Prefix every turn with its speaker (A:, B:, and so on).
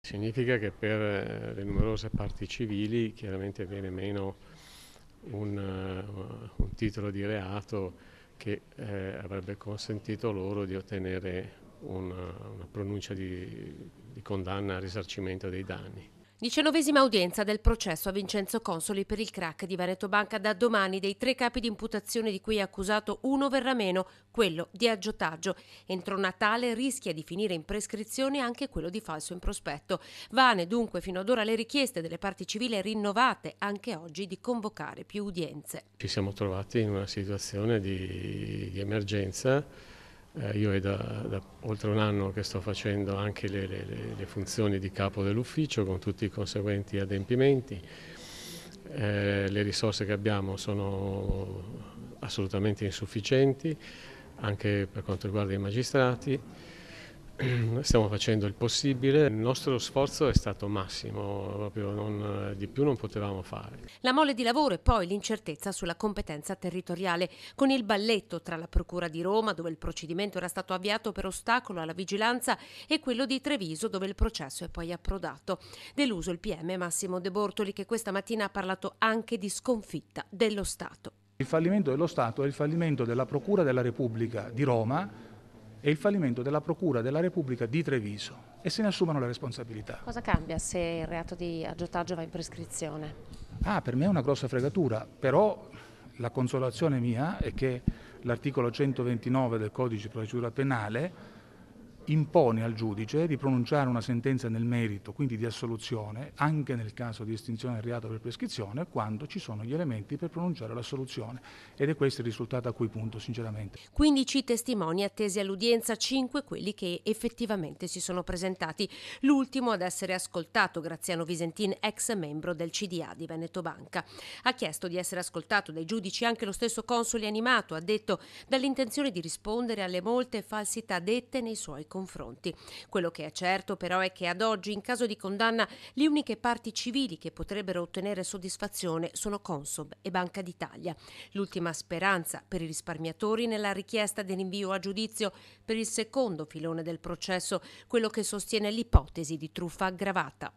A: Significa che per le numerose parti civili chiaramente viene meno un titolo di reato che avrebbe consentito loro di ottenere una pronuncia di condanna al risarcimento dei danni.
B: 19ª udienza del processo a Vincenzo Consoli per il crack di Veneto Banca. Da domani dei 3 capi di imputazione di cui è accusato uno verrà meno, quello di aggiotaggio. Entro Natale rischia di finire in prescrizione anche quello di falso in prospetto. Vane dunque fino ad ora le richieste delle parti civili rinnovate anche oggi di convocare più udienze.
A: Ci siamo trovati in una situazione di emergenza. Io è da oltre un anno che sto facendo anche le funzioni di capo dell'ufficio con tutti i conseguenti adempimenti. Le risorse che abbiamo sono assolutamente insufficienti, anche per quanto riguarda i magistrati. Stiamo facendo il possibile, il nostro sforzo è stato massimo, proprio di più non potevamo fare.
B: La mole di lavoro e poi l'incertezza sulla competenza territoriale, con il balletto tra la Procura di Roma, dove il procedimento era stato avviato per ostacolo alla vigilanza, e quello di Treviso, dove il processo è poi approdato. Deluso il PM Massimo De Bortoli, che questa mattina ha parlato anche di sconfitta dello Stato.
C: Il fallimento dello Stato è il fallimento della Procura della Repubblica di Roma e il fallimento della Procura della Repubblica di Treviso, e se ne assumano le responsabilità.
B: Cosa cambia se il reato di aggiotaggio va in prescrizione?
C: Per me è una grossa fregatura, però la consolazione mia è che l'articolo 129 del Codice di procedura penale impone al giudice di pronunciare una sentenza nel merito, quindi di assoluzione, anche nel caso di estinzione del reato per prescrizione, quando ci sono gli elementi per pronunciare l'assoluzione. Ed è questo il risultato a cui punto, sinceramente.
B: 15 testimoni attesi all'udienza, 5 quelli che effettivamente si sono presentati. L'ultimo ad essere ascoltato, Graziano Visentin, ex membro del CDA di Veneto Banca. Ha chiesto di essere ascoltato dai giudici anche lo stesso Consoli, animato, ha detto, dall'intenzione di rispondere alle molte falsità dette nei suoi confronti. Quello che è certo però è che ad oggi, in caso di condanna, le uniche parti civili che potrebbero ottenere soddisfazione sono Consob e Banca d'Italia. L'ultima speranza per i risparmiatori nella richiesta di rinvio a giudizio per il secondo filone del processo, quello che sostiene l'ipotesi di truffa aggravata.